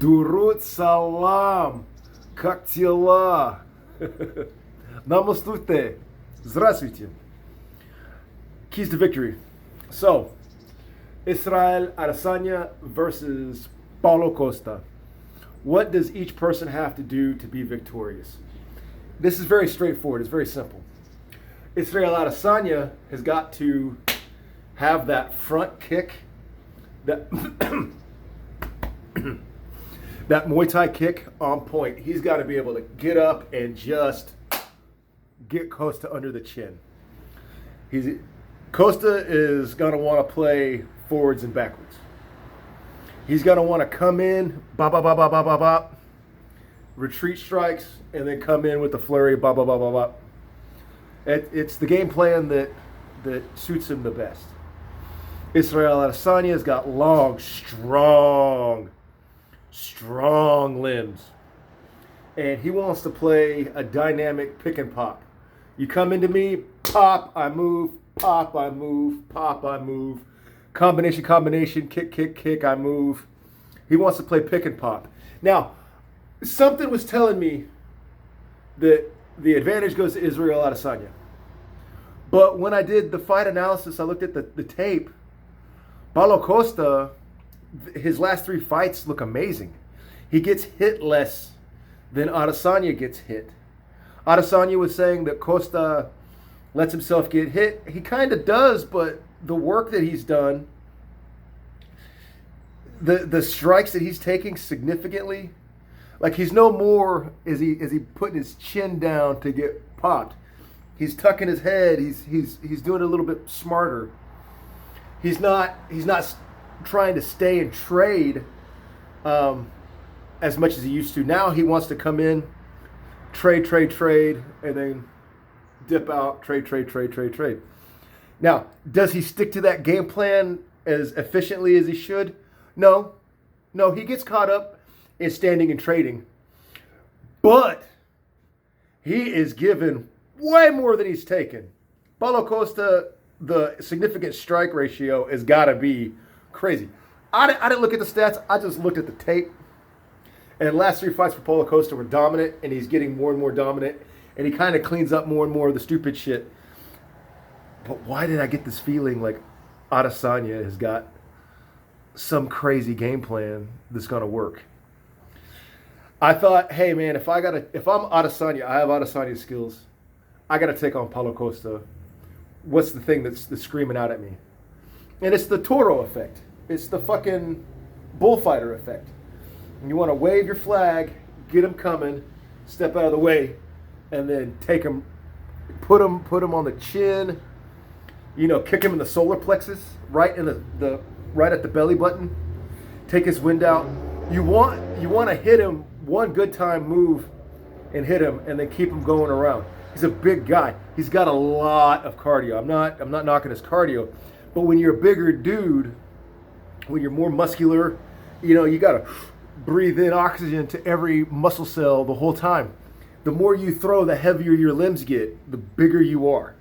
Durut salam. Как дела? Namastute. Здравствуйте. Keys to victory. So, Israel Adesanya versus Paulo Costa. What does each person have to do to be victorious? This is very straightforward. It's very simple. Israel Adesanya has got to have that front kick, that that Muay Thai kick on point. He's got to be able to get up and just get Costa under the chin. Costa is going to want to play forwards and backwards. He's going to want to come in, bop, bop, bop, bop, bop, bop, bop, retreat strikes, and then come in with the flurry, bop, bop, bop, bop, bop. It's the game plan that suits him the best. Israel Adesanya has got long, strong limbs. And he wants to play a dynamic pick and pop. You come into me, pop, I move, pop, I move, pop, I move. Combination, kick, I move. He wants to play pick and pop. Now, something was telling me that the advantage goes to Israel Adesanya. But when I did the fight analysis, I looked at the tape. Paulo Costa, his last 3 fights look amazing. He gets hit less than Adesanya gets hit. Adesanya was saying that Costa lets himself get hit. He kind of does, but the work that he's done, the strikes that he's taking significantly, like he's no more is he putting his chin down to get popped. He's tucking his head. He's doing it a little bit smarter. He's not trying to stay and trade as much as he used to. Now he wants to come in, trade, and then dip out, trade. Now, does he stick to that game plan as efficiently as he should? No, he gets caught up in standing and trading. But he is given way more than he's taken. Paulo Costa, the significant strike ratio has got to be crazy. I didn't look at the stats. I just looked at the tape. And the last 3 fights for Paulo Costa were dominant, and he's getting more and more dominant. And he kind of cleans up more and more of the stupid shit. But why did I get this feeling like Adesanya has got some crazy game plan that's going to work? I thought, hey man, if I'm Adesanya, I have Adesanya's skills. I got to take on Paulo Costa. What's the thing that's screaming out at me? And it's the Toro effect. It's the fucking bullfighter effect. And you want to wave your flag, get him coming, step out of the way, and then take him, put him on the chin, kick him in the solar plexus, right in the right at the belly button, take his wind out. You want to hit him one good time move and hit him, and then keep him going around. He's a big guy. He's got a lot of cardio. I'm not knocking his cardio, but when you're a bigger dude, when you're more muscular, you got to breathe in oxygen to every muscle cell the whole time. The more you throw, the heavier your limbs get, the bigger you are.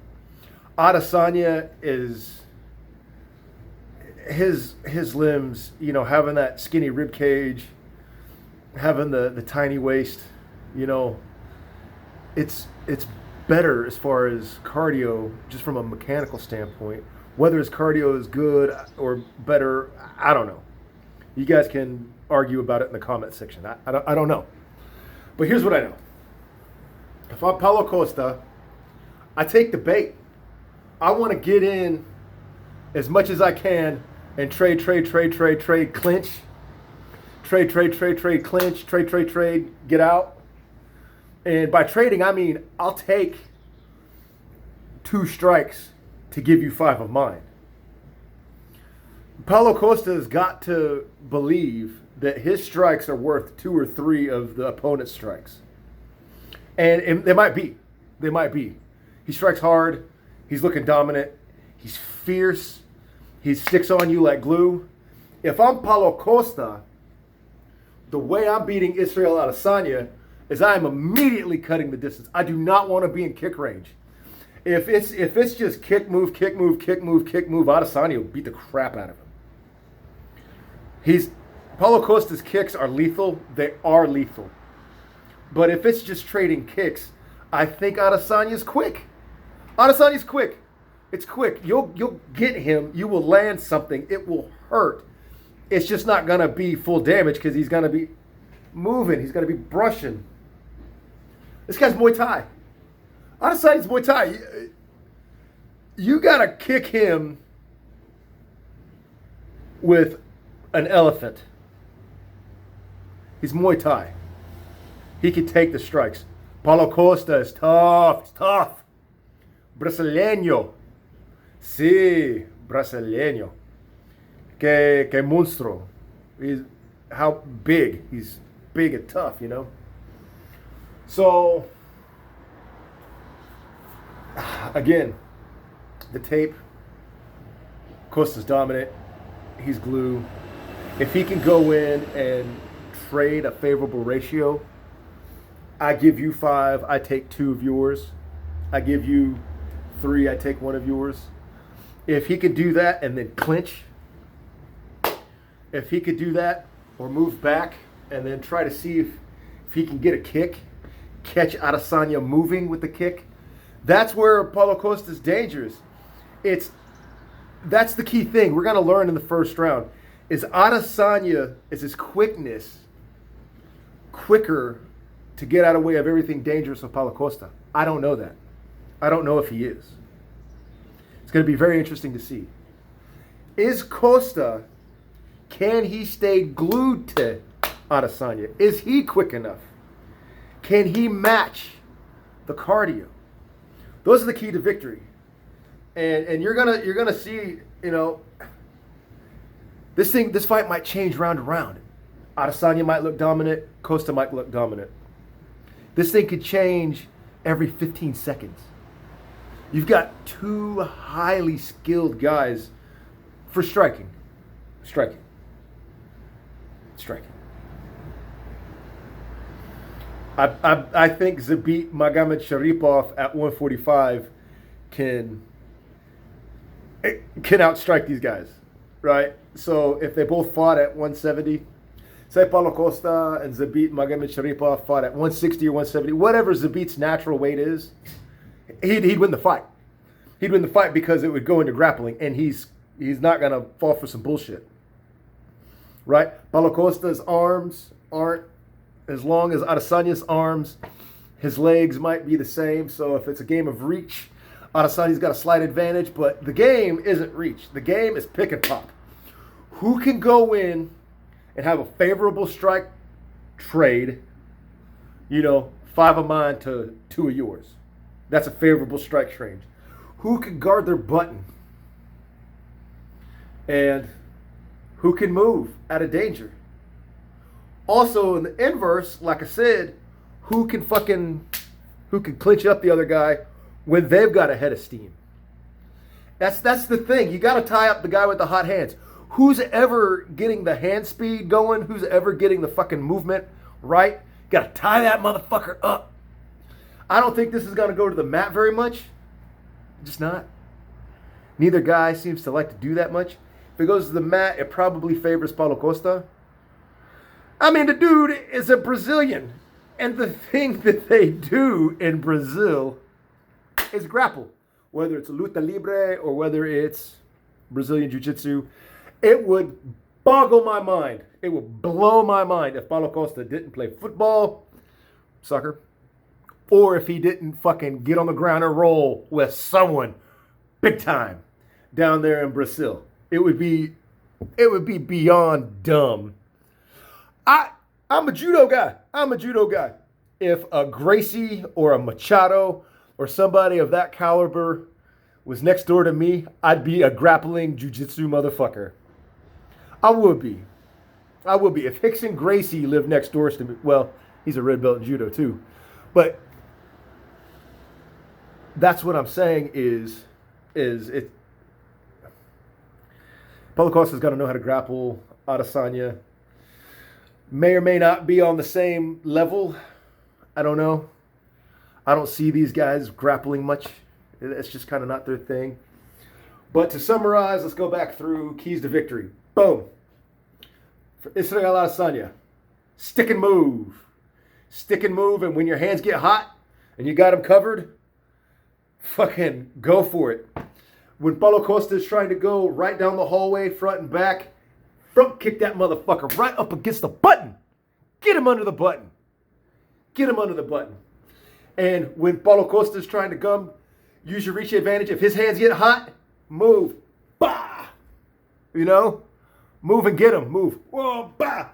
Adesanya is his limbs, having that skinny rib cage, having the tiny waist, it's better as far as cardio, just from a mechanical standpoint. Whether his cardio is good or better, I don't know. You guys can argue about it in the comment section. I don't know. But here's what I know. If I'm Paulo Costa, I take the bait. I want to get in as much as I can and trade, clinch. Trade, clinch, trade, get out. And by trading, I mean I'll take 2 strikes to give you 5 of mine. Paulo Costa has got to believe that his strikes are worth 2 or 3 of the opponent's strikes. And they might be. He strikes hard. He's looking dominant. He's fierce. He sticks on you like glue. If I'm Paulo Costa, the way I'm beating Israel Adesanya is I am immediately cutting the distance. I do not want to be in kick range. If it's just kick, move, Adesanya will beat the crap out of him. Paulo Costa's kicks are lethal. They are lethal. But if it's just trading kicks, I think Adesanya's quick. Adesanya's quick. It's quick. You'll get him. You will land something. It will hurt. It's just not going to be full damage because he's going to be moving. He's going to be brushing. This guy's Muay Thai. Adesanya's Muay Thai. You got to kick him with an elephant. He's Muay Thai. He can take the strikes. Paulo Costa is tough. It's tough. Brasileño. Sí, brasileño. Que monstruo. How big. He's big and tough, you know. So, again, the tape. Costa's dominant. He's glue. If he can go in and trade a favorable ratio, I give you 5, I take 2 of yours. I give you 3, I take 1 of yours. If he could do that and then clinch, if he could do that or move back and then try to see if he can get a kick, catch Adesanya moving with the kick, that's where Paulo Costa is dangerous. That's the key thing we're going to learn in the first round. Is Adesanya, is his quickness quicker to get out of the way of everything dangerous of Paulo Costa? I don't know that. I don't know if he is. It's going to be very interesting to see. Is Costa, can he stay glued to Adesanya? Is he quick enough? Can he match the cardio? Those are the key to victory. And you're gonna see, you know, this fight might change round to round. Adesanya might look dominant, Costa might look dominant. This thing could change every 15 seconds. You've got 2 highly skilled guys for striking. I think Zabit Magomedsharipov at 145 can outstrike these guys, right? So if they both fought at 170, say Paulo Costa and Zabit Magomedsharipov fought at 160 or 170, whatever Zabit's natural weight is, he'd win the fight. He'd win the fight because it would go into grappling, and he's not gonna fall for some bullshit, right? Paulo Costa's arms aren't as long as Adesanya's arms. His legs might be the same, so if it's a game of reach, Adesanya's got a slight advantage, but the game isn't reach. The game is pick and pop. Who can go in and have a favorable strike trade, 5 of mine to 2 of yours? That's a favorable strike trade. Who can guard their button? And who can move out of danger? Also, in the inverse, like I said, who can clinch up the other guy when they've got a head of steam? That's the thing. You got to tie up the guy with the hot hands. Who's ever getting the hand speed going? Who's ever getting the fucking movement right? Got to tie that motherfucker up. I don't think this is going to go to the mat very much. Just not. Neither guy seems to like to do that much. If it goes to the mat, it probably favors Paulo Costa. I mean, the dude is a Brazilian. And the thing that they do in Brazil is grapple. Whether it's luta libre or whether it's Brazilian jiu-jitsu, it would boggle my mind. It would blow my mind if Paulo Costa didn't play football, soccer, or if he didn't fucking get on the ground and roll with someone big time down there in Brazil. It would be beyond dumb. I'm a judo guy. If a Gracie or a Machado or somebody of that caliber was next door to me, I'd be a grappling jiu-jitsu motherfucker. I would be. If Rickson Gracie lived next door to me, well, he's a red belt in judo too. But that's what I'm saying is it. Paulo Costa's got to know how to grapple. Adesanya may or may not be on the same level. I don't know. I don't see these guys grappling much. It's just kind of not their thing. But to summarize, let's go back through keys to victory. Boom. For Israel Adesanya, stick and move. Stick and move, and when your hands get hot and you got them covered, fucking go for it. When Paulo Costa is trying to go right down the hallway, front and back, front kick that motherfucker right up against the button. Get him under the button. Get him under the button. And when Paulo Costa is trying to come, use your reach advantage. If his hands get hot, move. Bah! You know? Move and get him. Move. Whoa, bah!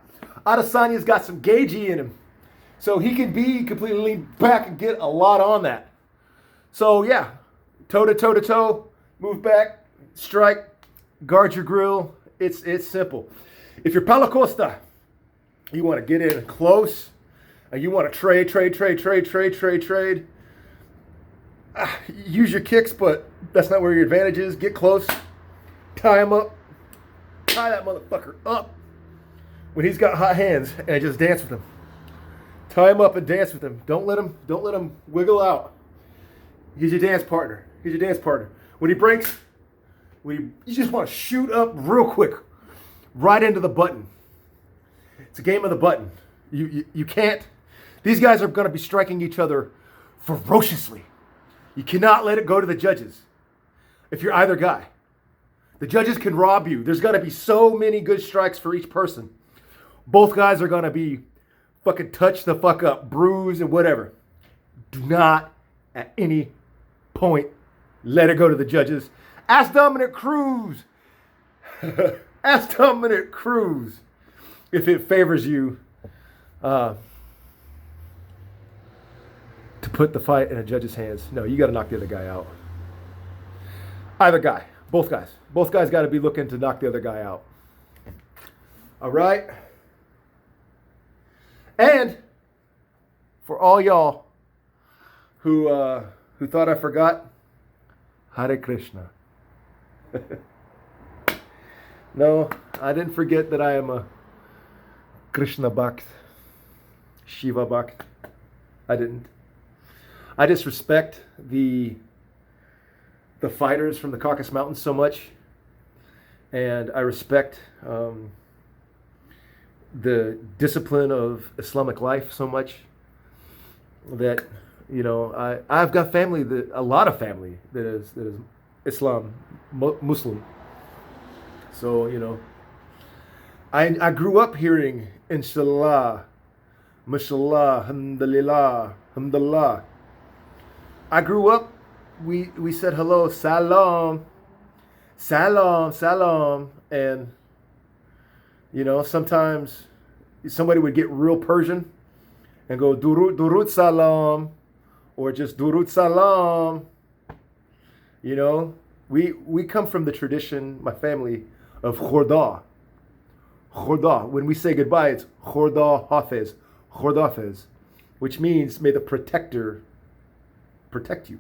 Adesanya's got some gagey in him. So he can be completely lean back and get a lot on that. So yeah, toe to toe to toe, move back, strike, guard your grill. It's simple. If you're Paulo Costa, you want to get in close, and you want to trade. Use your kicks, but that's not where your advantage is. Get close, tie him up, tie that motherfucker up when he's got hot hands, and just dance with him. Tie him up and dance with him. Don't let him wiggle out. He's your dance partner. When he breaks, you just want to shoot up real quick, right into the button. It's a game of the button. You can't. These guys are going to be striking each other ferociously. You cannot let it go to the judges. If you're either guy, the judges can rob you. There's going to be so many good strikes for each person. Both guys are going to be fucking touch the fuck up, bruise and whatever. Do not at any point let it go to the judges. Ask Dominic Cruz. Ask Dominic Cruz if it favors you to put the fight in a judge's hands. No, you got to knock the other guy out. Either guy. Both guys. Both guys got to be looking to knock the other guy out. All right? And for all y'all who thought I forgot, Hare Krishna. No, I didn't forget that I am a Krishna Bhakt, Shiva Bhakt. I didn't. I just respect the fighters from the Caucasus Mountains so much, and I respect the discipline of Islamic life so much that, you know, I've got family, a lot of family that is Islam, Muslim. So, you know, I grew up hearing Inshallah, Mashallah, Alhamdulillah, Alhamdulillah. I grew up, we said hello, Salam, Salam, Salam, and, you know, sometimes somebody would get real Persian and go Durut, Durut Salam, or just Durut Salam. You know, we come from the tradition, my family, of Khorda. Khorda. When we say goodbye, it's Khorda Hafez. Khorda Hafez, which means may the protector protect you.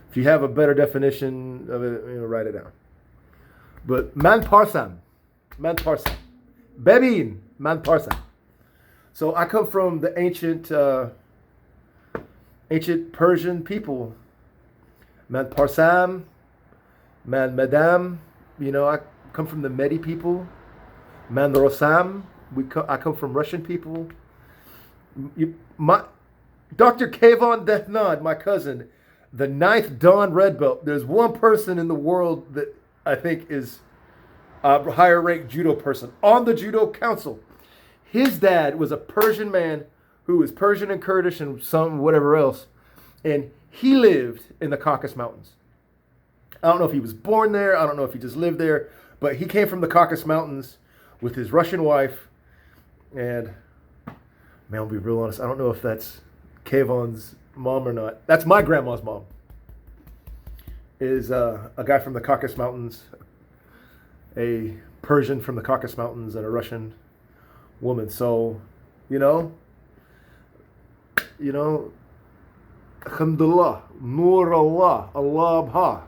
If you have a better definition of it, you know, write it down. But Man Parsam, Bebin, Man Parsam. So I come from the ancient Persian people. Man Parsam, Man Madam. You know, I come from the Medi people. Man Rosam. I come from Russian people. Dr. Kayvon Dehnad, my cousin, the 9th Dan Red Belt. There's one person in the world that I think is a higher ranked judo person on the judo council. His dad was a Persian man who was Persian and Kurdish and some whatever else. And he lived in the Caucasus Mountains. I don't know if he was born there. I don't know if he just lived there. But he came from the Caucasus Mountains with his Russian wife. And, man, I'll be real honest. I don't know if that's Kayvon's mom or not. That's my grandma's mom. Is a guy from the Caucasus Mountains, a Persian from the Caucasus Mountains, and a Russian woman. So, you know, Alhamdulillah, Nur Allah, Allah Abha.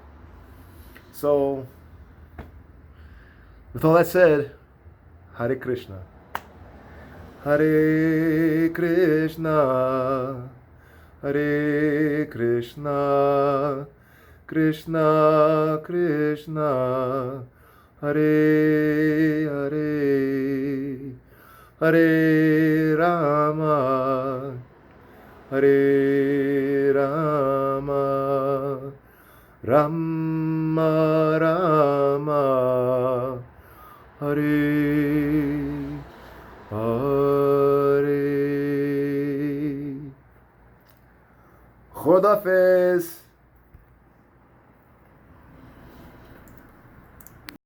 So, with all that said, Hare Krishna. Hare Krishna. Hare Krishna. Krishna Krishna. Hare Hare. Hare Rama, Hare Rama, Rama Rama, Hare Hare. Khodafez.